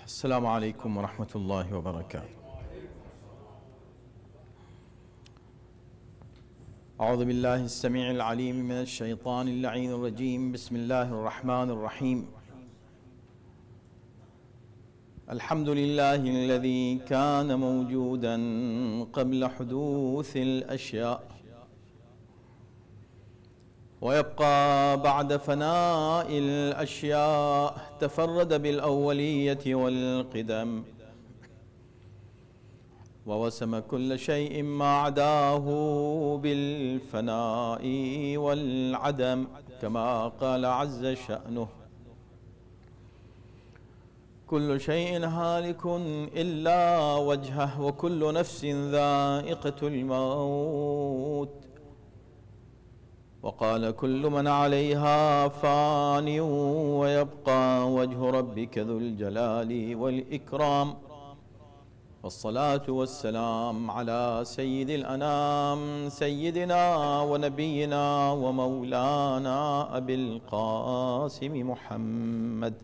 السلام عليكم ورحمة الله وبركاته. أعوذ بالله السميع العليم من الشيطان اللعين الرجيم. بسم الله الرحمن الرحيم. الحمد لله الذي كان موجودا قبل حدوث الأشياء ويبقى بعد فناء الأشياء، تفرد بالأولية والقدم ووسم كل شيء ما عداه بالفناء والعدم، كما قال عز شأنه: كل شيء هالك إلا وجهه وكل نفس ذائقة الموت. وقال: كل من عليها فان ويبقى وجه ربك ذو الجلال والإكرام. والصلاة والسلام على سيد الأنام سيدنا ونبينا ومولانا أبي القاسم محمد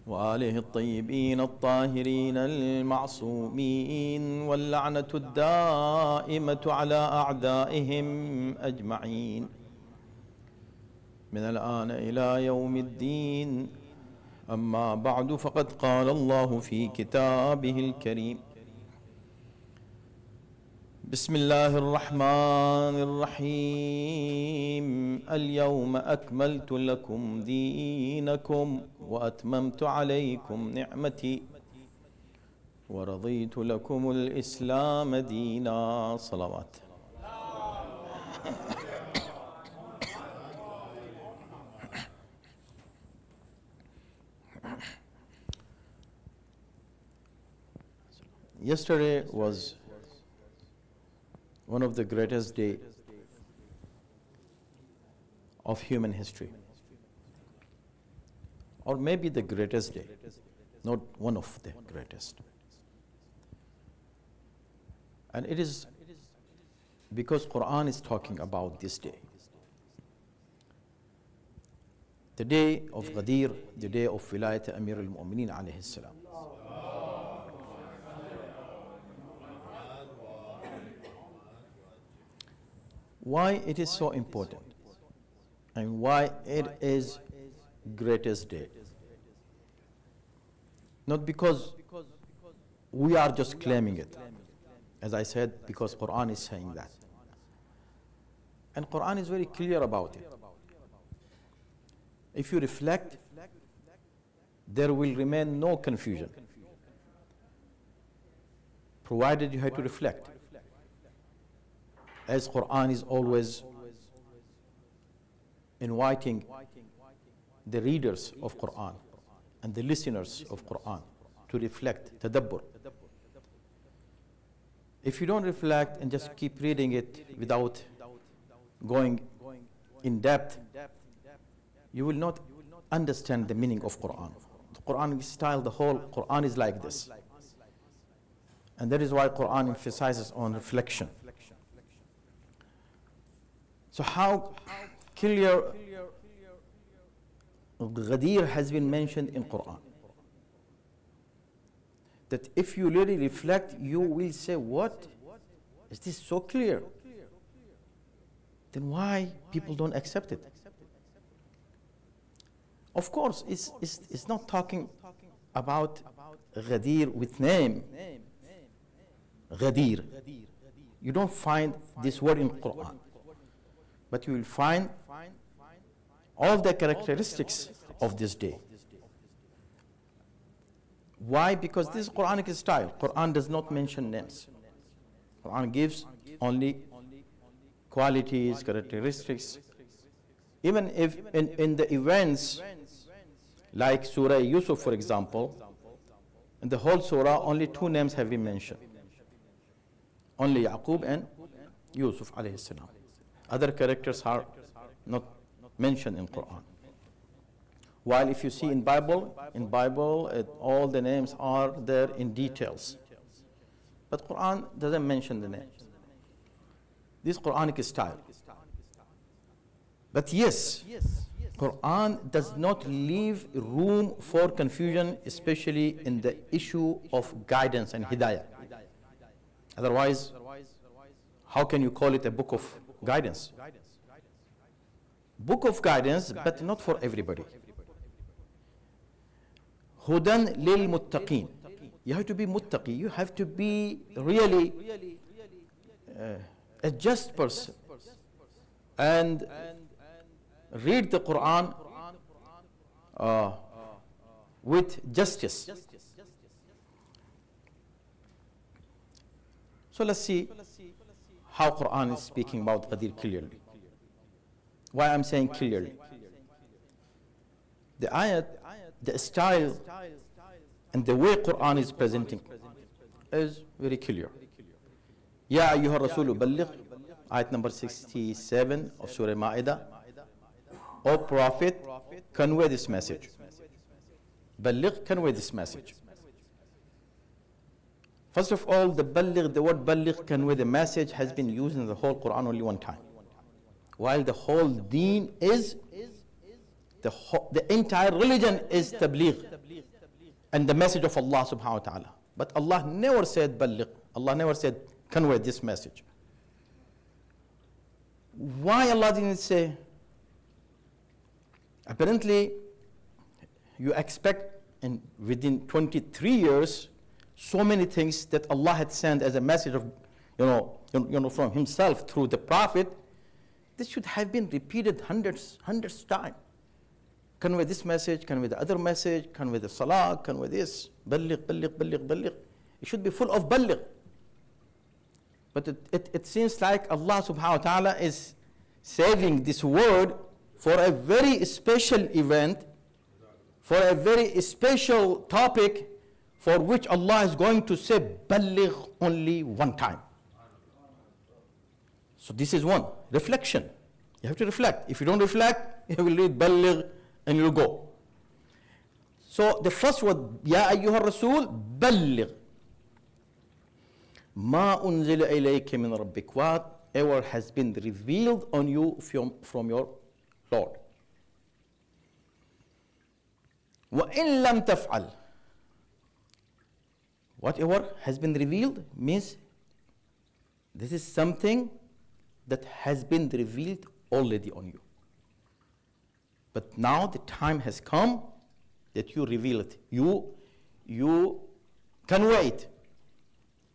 وآله الطيبين الطاهرين المعصومين، واللعنة الدائمة على أعدائهم أجمعين من الآن إلى يوم الدين. أما بعد، فقد قال الله في كتابه الكريم: بسم الله الرحمن الرحيم. اليوم أكملت لكم دينكم وأتممت عليكم نعمتي ورضيت لكم الإسلام دينا. صلوات. Yesterday was one of the greatest days of human history, or maybe the greatest day, not one of the greatest. And it is because Quran is talking about this day, the day of Ghadir, the day of Wilayat Amir al-Mu'mineen alayhi salam. Why it is so important and why it is greatest day? Not because we are just claiming it, as I said, because Quran is saying that. And Quran is very clear about it. If you reflect, there will remain no confusion, provided you have to reflect. As Quran is always inviting the readers of Quran and the listeners of Quran to reflect, tadabbur. If you don't reflect and just keep reading it without going in depth, you will not understand the meaning of Quran. The Quranic style, the whole Quran is like this. And that is why Quran emphasizes on reflection. So how clear Ghadir has been mentioned in Quran, that if you really reflect, you will say, what? Is this so clear? Then why people don't accept it? Of course, it's not talking about Ghadir with name. Ghadir. You don't find this word in Quran. But you will find all the characteristics of this day. Why? Because this is Quranic style. Quran does not mention names. Quran gives only qualities, characteristics. Even if in the events like Surah Yusuf, for example, in the whole surah, only two names have been mentioned. Only Yaqub and Yusuf alayhi salam. Other characters are not mentioned in Quran. While if you see in Bible, all the names are there in details. But Quran doesn't mention the names. This Quranic style. But yes, Quran does not leave room for confusion, especially in the issue of guidance and hidayah. Otherwise, how can you call it a book of guidance? Book of guidance, but not for everybody. Hudan lil muttaqin. You have to be muttaqi. You have to be really a just person and read the Quran with justice. So let's see how Quran is speaking about Ghadir clearly. Why I'm saying clearly? The ayat, the style, and the way Quran is presenting is very clear. Ya ayyuha rasulu balligh, ayat number 67 of Surah Ma'idah. O Prophet, convey this message. Balligh, convey this message. First of all, the word balligh, convey the message, has been used in the whole Quran only one time. While the whole deen is, the entire religion is tabligh, and the message of Allah subhanahu wa ta'ala. But Allah never said balligh. Allah never said convey this message. Why Allah didn't say? Apparently, you expect within 23 years, so many things that Allah had sent as a message of, from Himself through the Prophet. This should have been repeated hundreds times. Convey this message, convey the other message, convey the salah, convey this, balligh, balligh, balligh, balligh. It should be full of balligh. But it seems like Allah subhanahu wa ta'ala is saving this word for a very special event, for a very special topic, for which Allah is going to say balligh only one time. So this is one, reflection. You have to reflect. If you don't reflect, you will read balligh and you'll go. So the first word, Ya ayyuha rasul, balligh. Ma unzila ilayka min rabbik. Whatever has been revealed on you from your Lord. Wa in lam taf'al. Whatever has been revealed means this is something that has been revealed already on you. But now the time has come that you reveal it. You convey it.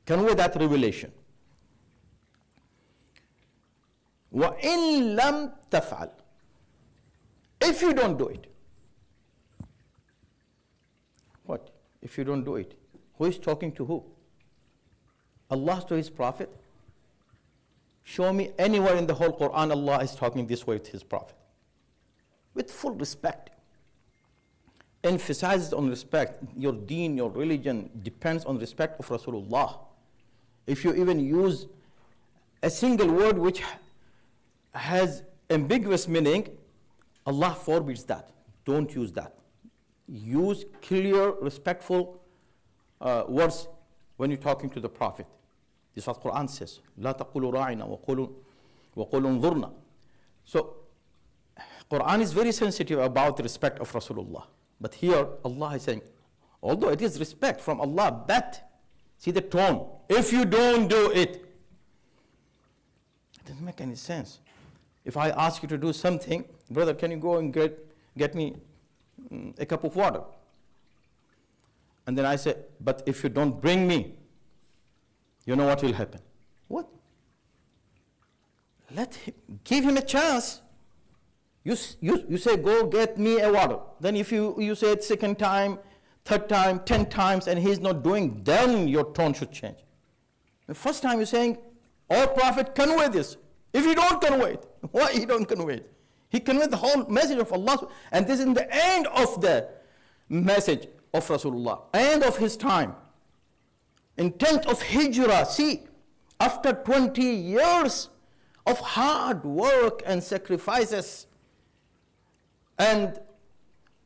Convey that revelation. وَإِن لَمْ تَفْعَلْ. If you don't do it. What? If you don't do it. Who is talking to who? Allah to His Prophet. Show me anywhere in the whole Quran Allah is talking this way to His Prophet. With full respect. Emphasizes on respect. Your deen, your religion depends on respect of Rasulullah. If you even use a single word which has ambiguous meaning, Allah forbids that. Don't use that. Use clear, respectful words when you're talking to the Prophet. This is what Quran says. لا تقولوا راعنا وقولوا انظرنا. So, Quran is very sensitive about the respect of Rasulullah. But here, Allah is saying, although it is respect from Allah, but see the tone. If you don't do it, it doesn't make any sense. If I ask you to do something, brother, can you go and get me a cup of water? And then I say, but if you don't bring me, you know what will happen? What? Give him a chance. You say, go get me a water. Then if you say it second time, third time, 10 times, and he's not doing, then your tone should change. The first time you're saying, oh Prophet, convey this. If you don't convey it, why he don't convey it? He conveyed the whole message of Allah. And this is in the end of the message of Rasulullah, end of his time. In 10th of Hijrah, see, after 20 years of hard work and sacrifices, and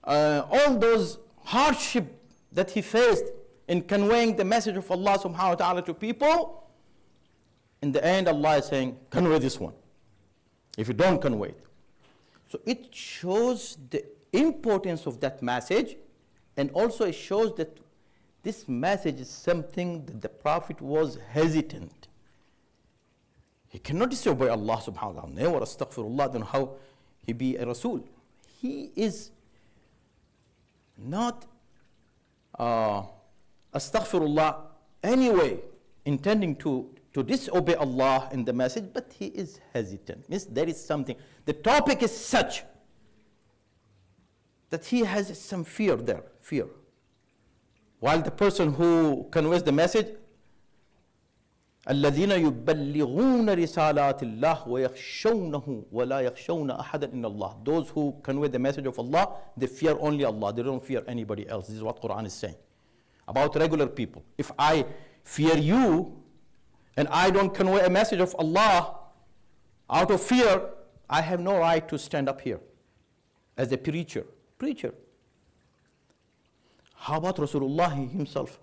all those hardship that he faced in conveying the message of Allah subhanahu wa ta'ala to people, in the end Allah is saying, convey this one. If you don't convey it. So it shows the importance of that message, and also it shows that this message is something that the Prophet was hesitant. He cannot disobey Allah subhanahu wa ta'ala. Never astaghfirullah, then how he be a Rasul? He is not astaghfirullah anyway, intending to disobey Allah in the message, but he is hesitant. Means there is something. The topic is such that he has some fear there, fear. While the person who conveys the message, الذين يبلغون رسالات الله ويخشونه ولا يخشون أحدا إلا الله. Those who convey the message of Allah, they fear only Allah. They don't fear anybody else. This is what Quran is saying about regular people. If I fear you and I don't convey a message of Allah out of fear, I have no right to stand up here as a preacher. How about Rasulullah himself?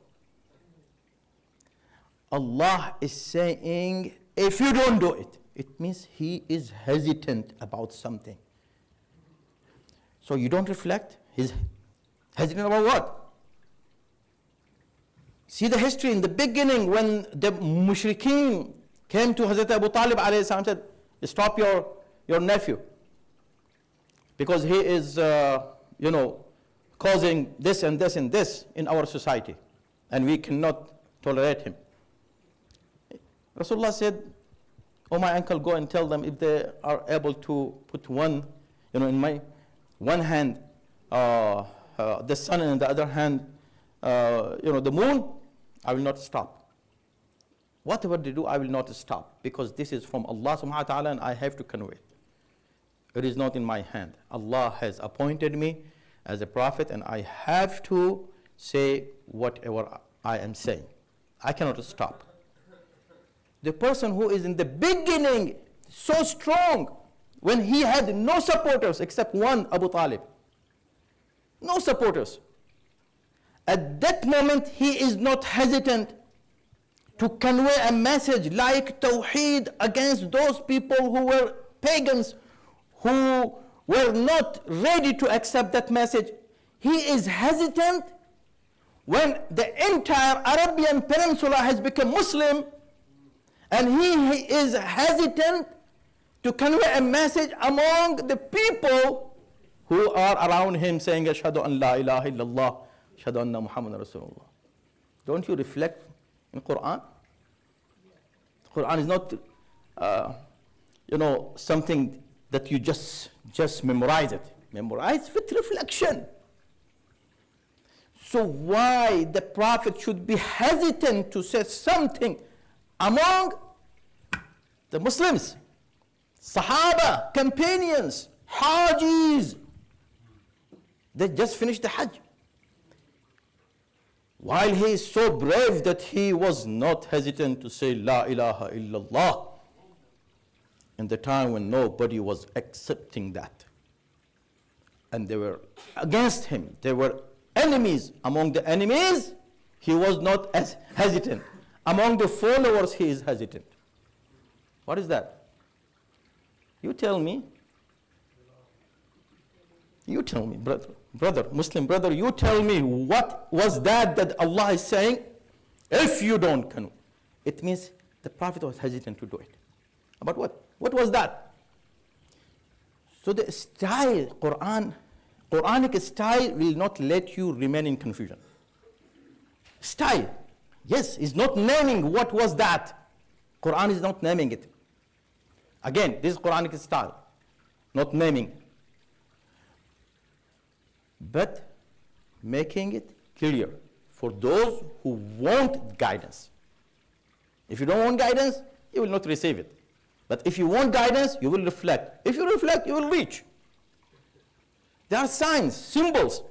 Allah is saying, if you don't do it, it means he is hesitant about something. So you don't reflect? He's hesitant about what? See the history in the beginning when the mushrikeen came to Hazrat Abu Talib alayhi salam and said, stop your nephew, because he is, causing this and this and this in our society, and we cannot tolerate him. Rasulullah said, oh my uncle, go and tell them if they are able to put one, in my one hand the sun and in the other hand, the moon, I will not stop. Whatever they do, I will not stop, because this is from Allah subhanahu wa ta'ala and I have to convey it. It is not in my hand. Allah has appointed me as a prophet and I have to say whatever I am saying. I cannot stop. The person who is in the beginning so strong, when he had no supporters except one, Abu Talib. No supporters. At that moment, he is not hesitant to convey a message like Tawheed against those people who were pagans, who were not ready to accept that message. He is hesitant when the entire Arabian Peninsula has become Muslim, and he is hesitant to convey a message among the people who are around him saying, Ashhadu an la ilaha illallah, Ashhadu anna Muhammadan Rasulullah. Don't you reflect in Quran? Quran is not, something that you just memorize it. Memorize with reflection. So why the Prophet should be hesitant to say something among the Muslims, Sahaba, companions, Hajis? They just finished the Hajj. While he is so brave that he was not hesitant to say La ilaha illallah in the time when nobody was accepting that. And they were against him. They were enemies. Among the enemies, he was not as hesitant. Among the followers, he is hesitant. What is that? You tell me. You tell me, brother, Muslim brother, you tell me what was that Allah is saying, if you don't convey. It means the Prophet was hesitant to do it. About what? What was that? So the style, Quranic style will not let you remain in confusion. Style, yes, is not naming what was that. Quran is not naming it. Again, this is Quranic style, not naming. But making it clear for those who want guidance. If you don't want guidance, you will not receive it. But if you want guidance, you will reflect. If you reflect, you will reach. There are signs, symbols.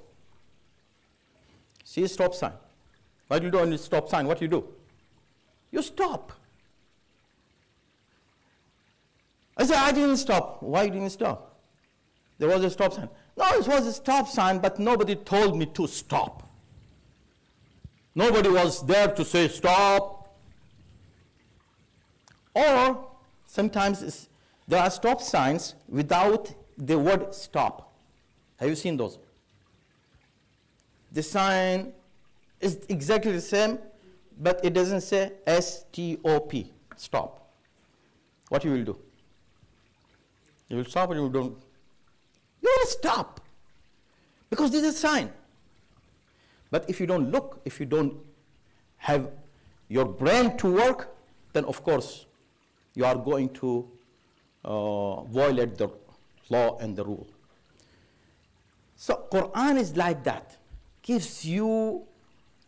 See a stop sign. What do you do on the stop sign? What do you do? You stop. I said, I didn't stop. Why didn't you stop? There was a stop sign. No, it was a stop sign, but nobody told me to stop. Nobody was there to say stop. Or sometimes there are stop signs without the word stop. Have you seen those? The sign is exactly the same, but it doesn't say S-T-O-P, stop. What you will do? You will stop or you don't? You will stop. Because this is a sign. But if you don't look, if you don't have your brain to work, then of course you are going to violate the law and the rule. So Quran is like that. Gives you,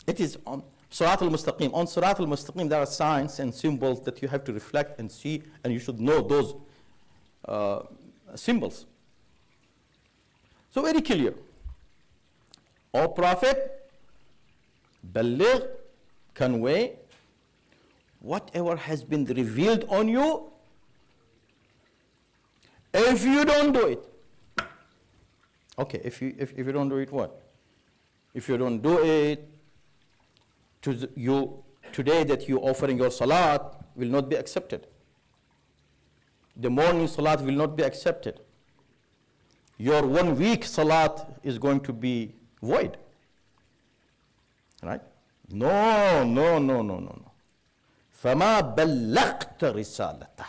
it is on Salat al-Mustaqim. On Salat al-Mustaqim there are signs and symbols that you have to reflect and see, and you should know those symbols. So very clear. O Prophet, Balligh, convey whatever has been revealed on you. If you don't do it, okay, if you don't do it, what? If you don't do it, today that you offering your salat will not be accepted. The morning salat will not be accepted. Your 1 week salat is going to be void. Right? No. فَمَا بَلَّغْتَ رِسَالَتَهُ.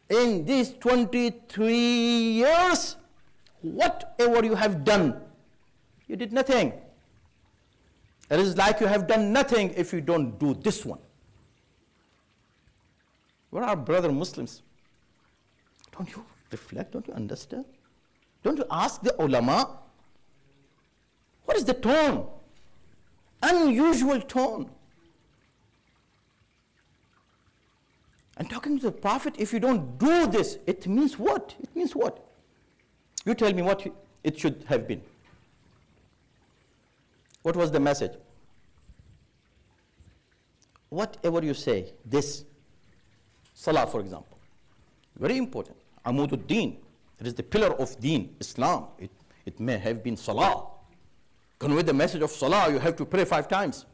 In these 23 years, whatever you have done, you did nothing. It is like you have done nothing if you don't do this one. Where are brother Muslims? Don't you reflect? Don't you understand? Don't you ask the ulama? What is the tone? Unusual tone. And talking to the Prophet, if you don't do this, it means what? It means what? You tell me what it should have been. What was the message? Whatever you say, this, Salah for example, very important. Amududdin, it is the pillar of deen, Islam. It may have been Salah. Convey the message of Salah, you have to pray 5 times.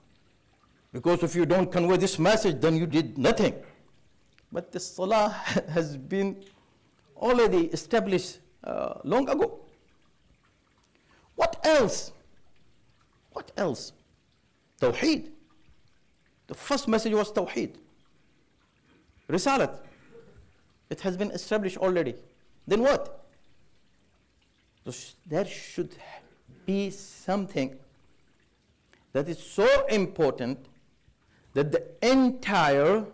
Because if you don't convey this message, then you did nothing. But the Salah has been already established long ago. What else? What else? Tawheed. The first message was Tawheed. Risalat. It has been established already. Then what? There should be something that is so important that the entire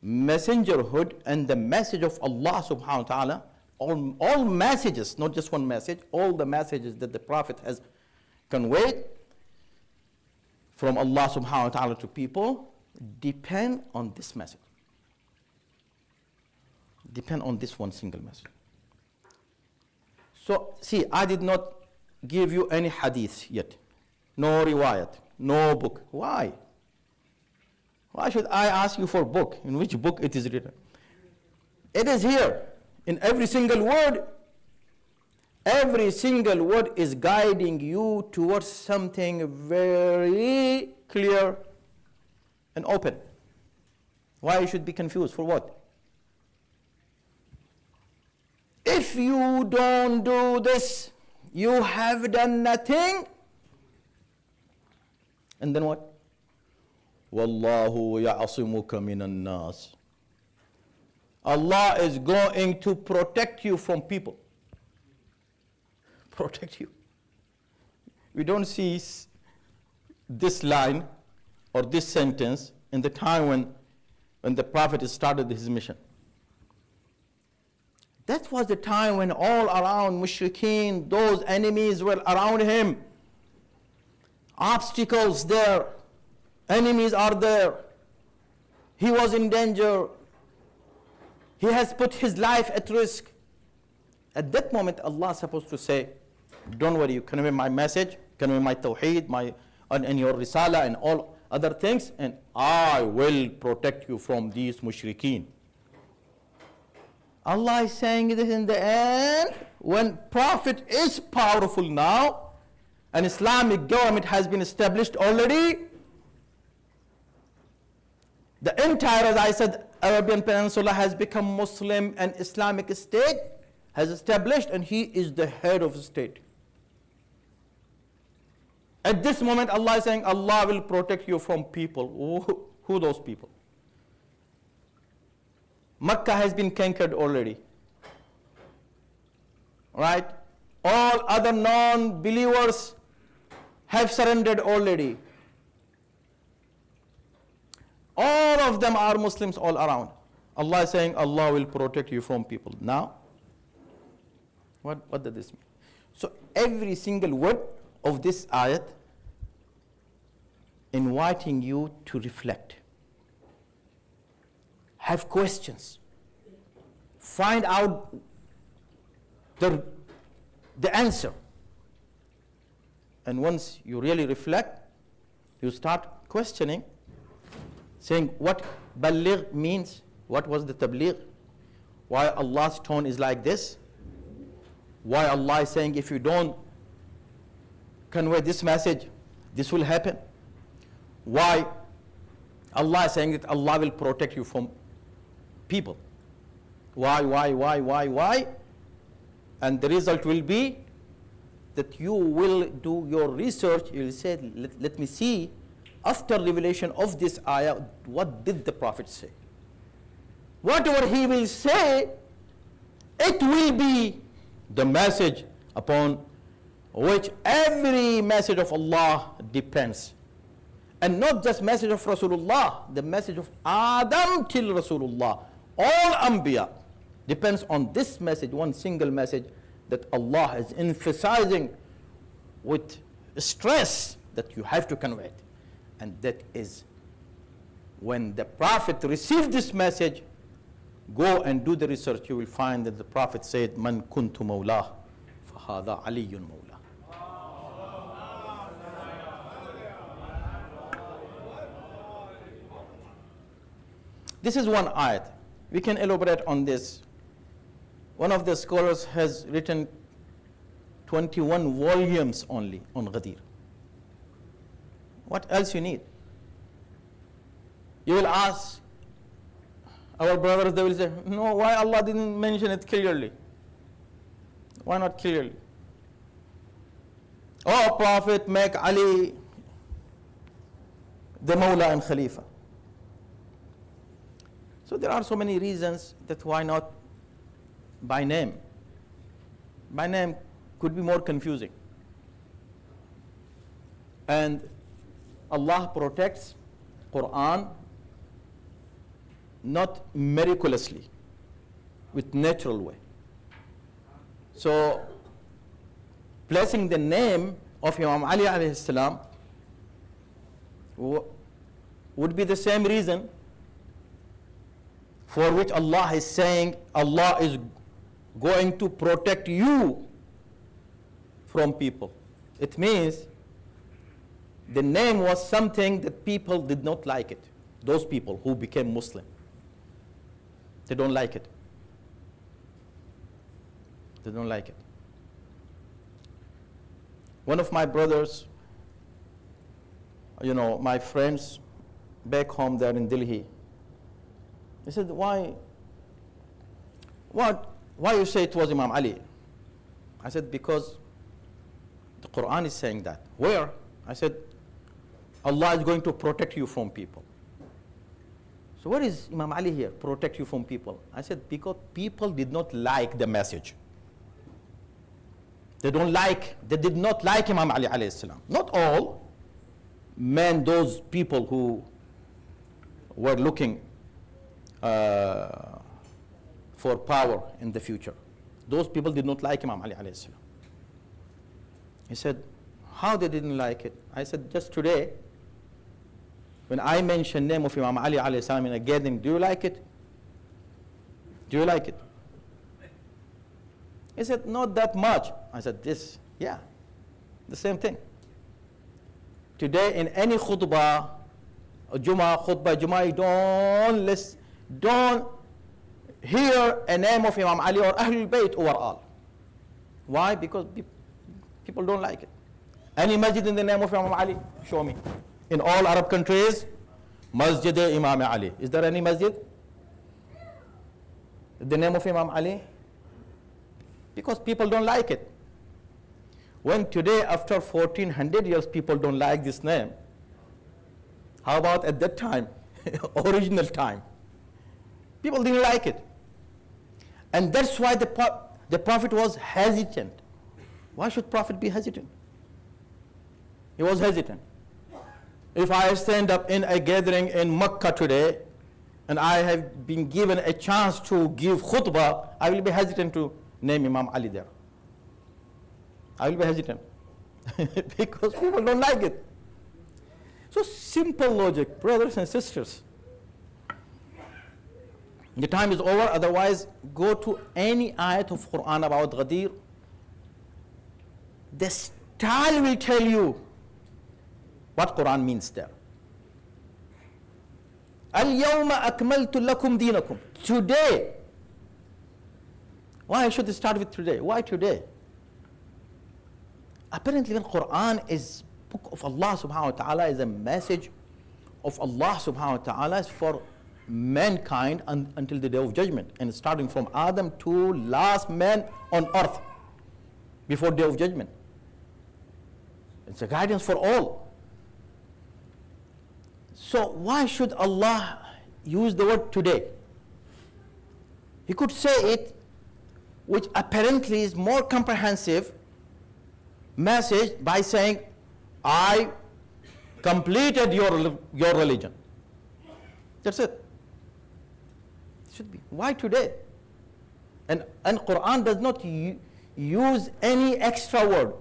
messengerhood and the message of Allah subhanahu wa ta'ala, all messages, not just one message, all the messages that the Prophet has conveyed from Allah subhanahu wa ta'ala to people depend on this message. Depend on this one single message. So, see, I did not give you any hadith yet. No riwayat, no book. Why? Why should I ask you for book? In which book it is written? It is here. In every single word. Every single word is guiding you towards something very clear and open. Why you should be confused? For what? If you don't do this, you have done nothing. And then what? Wallahu ya'asimuka minan nas. Allah is going to protect you from people. Protect you. We don't see this line or this sentence in the time when the Prophet started his mission. That was the time when all around mushrikeen, those enemies were around him. Obstacles there. Enemies are there. He was in danger. He has put his life at risk. At that moment, Allah is supposed to say, don't worry, you convey my message, convey my tawheed, and your risala and all other things, and I will protect you from these mushrikeen. Allah is saying this in the end, when Prophet is powerful now, an Islamic government has been established already, the entire, as I said Arabian Peninsula has become Muslim and Islamic state has established, and he is the head of the state. At this moment, Allah is saying, Allah will protect you from people. Who those people? Mecca has been conquered already. Right? All other non-believers have surrendered already. All of them are Muslims all around. Allah is saying, Allah will protect you from people. Now, what does this mean? So every single word of this ayat inviting you to reflect, have questions, find out the answer. And once you really reflect, you start questioning, saying what baligh means, what was the tabligh, why Allah's tone is like this, why Allah is saying if you don't convey this message, this will happen, why Allah is saying that Allah will protect you from people, why, and the result will be that you will do your research. You will say, let me see, after revelation of this ayah, what did the Prophet say? Whatever he will say, it will be the message upon which every message of Allah depends. And not just message of Rasulullah, the message of Adam till Rasulullah. All Anbiya depends on this message, one single message that Allah is emphasizing with stress that you have to convey it. And that is when the Prophet received this message, go and do the research, you will find that the Prophet said, Man kuntu mawlah, fahada aliyun mawlah. This is one ayat. We can elaborate on this. One of the scholars has written 21 volumes only on Ghadir. What else you need? You will ask our brothers, they will say, no, why Allah didn't mention it clearly? Why not clearly? Oh, Prophet, make Ali the Mawla and Khalifa. So there are so many reasons that why not by name. By name could be more confusing. And Allah protects Quran not miraculously, with natural way. So placing the name of Imam Ali alayhi salam would be the same reason for which Allah is saying Allah is going to protect you from people. It means the name was something that people did not like it. Those people who became Muslim, they don't like it. They don't like it. One of my brothers, my friends back home there in Delhi, he said, why you say it was Imam Ali? I said, because the Quran is saying that. Where? I said, Allah is going to protect you from people. So what is Imam Ali here? Protect you from people. I said, because people did not like the message. They did not like Imam Ali alayhi salam. Not all, those people who were looking for power in the future. Those people did not like Imam Ali alayhi salam. He said, how they didn't like it? I said, just today, when I mentioned name of Imam Ali alayhi salam in a gathering, do you like it? Do you like it? He said, not that much. I said, the same thing. Today in any khutbah, Juma, you don't hear a name of Imam Ali or Ahlul Bayt overall. Why? Because people don't like it. Any masjid in the name of Imam Ali? Show me. In all Arab countries, Masjid Imam Ali. Is there any masjid? the name of Imam Ali? Because people don't like it. When today, after 1400 years, people don't like this name, how about at that time, original time? People didn't like it. And that's why the Prophet was hesitant. Why should Prophet be hesitant? He was hesitant. If I stand up in a gathering in Mecca today, and I have been given a chance to give khutbah, I will be hesitant to name Imam Ali there. I will be hesitant because people don't like it. So simple logic, brothers and sisters. The time is over, otherwise go to any ayat of Quran about Ghadir. The style will tell you what Quran means there. Al-yawma akmaltu lakum dinakum. Today. Why I should start with today? Why today? Apparently when Quran is book of Allah subhanahu wa ta'ala, is a message of Allah subhanahu wa ta'ala, is for mankind until the day of judgment, and starting from Adam to last man on earth before day of judgment. It's a guidance for all. So why should Allah use the word today? He could say it, which apparently is more comprehensive message, by saying, I completed your religion. That's it. Should be. Why today? And Quran does not use any extra word.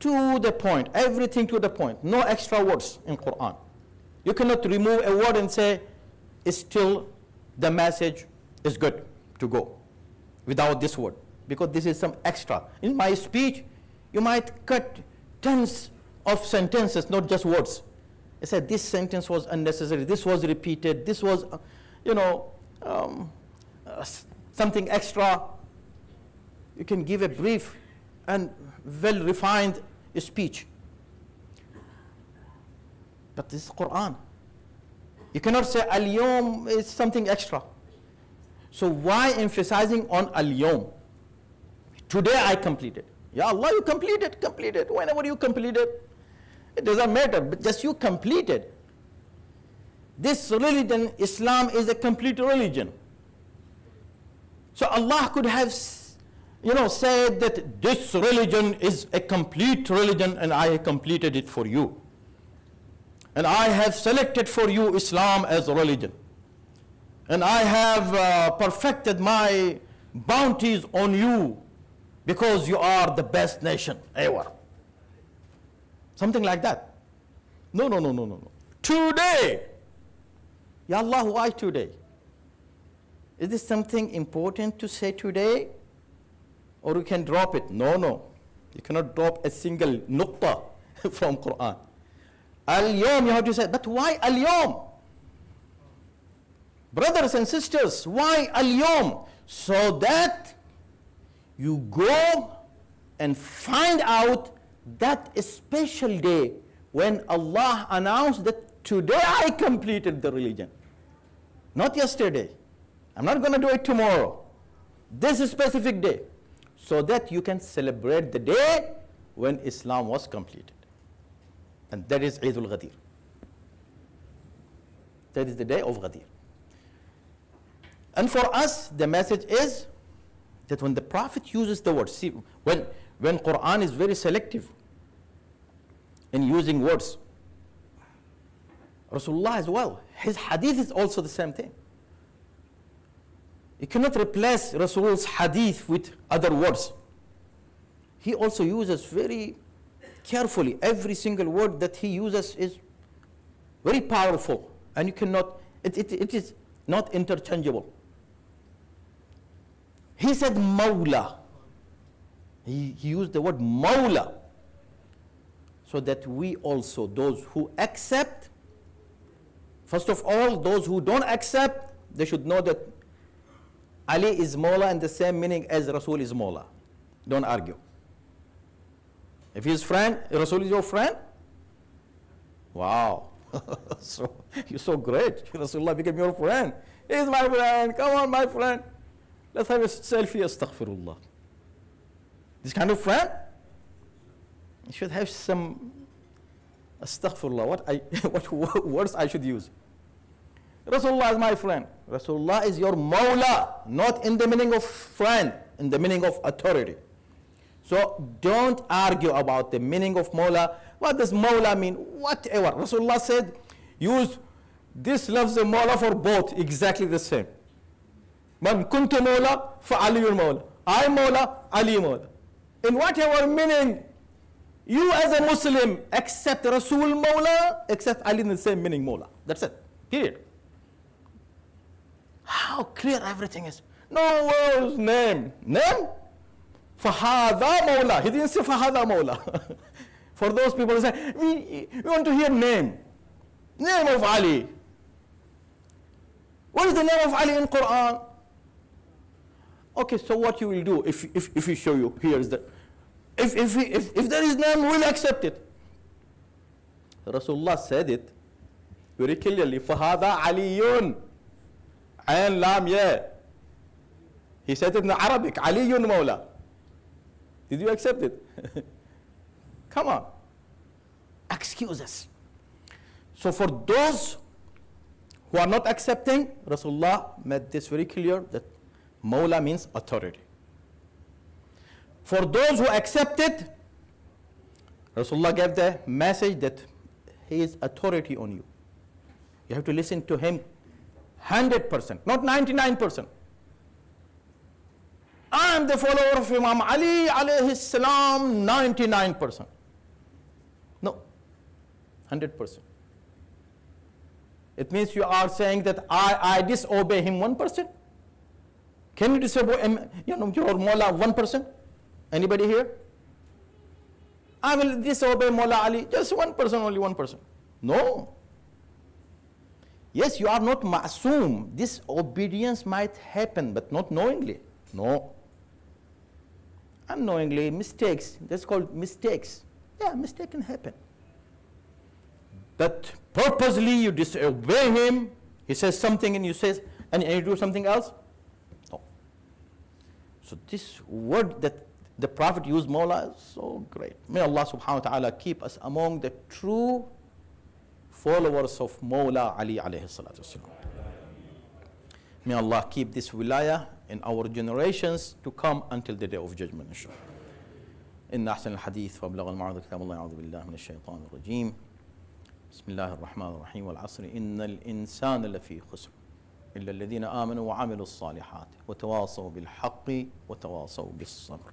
To the point, everything to the point. No extra words in Quran. You cannot remove a word and say, still the message is good to go without this word, because this is some extra. In my speech, you might cut tons of sentences, not just words. I said this sentence was unnecessary, this was repeated, this was, something extra. You can give a brief and well-refined speech. But this is Quran. You cannot say al-yawm is something extra. So why emphasizing on al-yawm? Today I completed. Ya Allah, you completed. Whenever you completed, it doesn't matter, but just you completed. This religion, Islam, is a complete religion. So Allah could have said that this religion is a complete religion and I have completed it for you. And I have selected for you Islam as a religion. And I have perfected my bounties on you because you are the best nation ever. Something like that. No. Today. Ya Allah, why today? Is this something important to say today? Or you can drop it? No. You cannot drop a single nuqta from Quran. Al-yawm, you have to say, but why al-yawm? Brothers and sisters, why al-yawm? So that you go and find out that special day when Allah announced that today I completed the religion. Not yesterday. I'm not going to do it tomorrow. This specific day. So that you can celebrate the day when Islam was completed. And that is Eid al-Ghadir. That is the day of Ghadir. And for us, the message is that when the Prophet uses the word, see, when Quran is very selective in using words, Rasulullah as well, his hadith is also the same thing. You cannot replace Rasul's hadith with other words. He also uses very carefully. Every single word that he uses is very powerful, and you cannot, it is not interchangeable. He said Mawla. He used the word Mawla, so that we also, those who accept, first of all, those who don't accept, they should know that Ali is Mawla and the same meaning as Rasul is Mawla. Don't argue. If he is friend, Rasul is your friend? Wow. So you're so great. Rasulullah became your friend. He's my friend. Come on, my friend. Let's have a selfie. Astaghfirullah. This kind of friend, you should have some astaghfirullah. What words I should use? Rasulullah is my friend. Rasulullah is your Mawla, not in the meaning of friend, in the meaning of authority. So don't argue about the meaning of Mawla. What does Mawla mean? Whatever. Rasulullah said, use this lafz of Mawla for both, exactly the same. Man kuntu Mawla fa Aliyul Mawla. I Mawla, Ali Mawla. In whatever meaning, you as a Muslim accept Rasul Mawla, accept Ali in the same meaning Mawla. That's it. Period. How clear everything is. No words, name. Name? Fahada Mawla. He didn't say Fahada Mawla. For those people who say, we want to hear name. Name of Ali. What is the name of Ali in Quran? Okay, so what you will do if we show you, here is the, if there is name, we'll accept it. Rasulullah said it very clearly, Fahada Aliyun. Ayn Lam Ya. He said it in Arabic, Aliyun Mawla. Did you accept it? Come on. Excuses. So for those who are not accepting, Rasulullah made this very clear that Mawla means authority. For those who accept it, Rasulullah gave the message that he is authority on you. You have to listen to him 100%, not 99%. I am the follower of Imam Ali alayhi salam 99%. No, 100%. It means you are saying that I disobey him 1%. Can you disobey your Mawla 1%? Anybody here? I will disobey Mawla Ali, just 1%, only 1%. No. Yes, you are not ma'soom. This obedience might happen, but not knowingly. No. Unknowingly, mistakes, that's called mistakes. Yeah, mistake can happen. But purposely you disobey him, he says something and you say, and you do something else? No. So this word that the Prophet used, Mawla, is so great. May Allah subhanahu wa ta'ala keep us among the true followers of Mawla Ali alayhi salatu wasalam. May Allah keep this wilayah in our generations to come until the day of judgment, inshallah. إن أحسن الحديث وأبلغ الموعظة كتاب الله أعوذ بالله من الشيطان الرجيم بسم الله الرحمن الرحيم والعصر إن الإنسان لفي خسر إلا الذين آمنوا وعملوا الصالحات وتواصوا بالحق وتواصوا بالصبر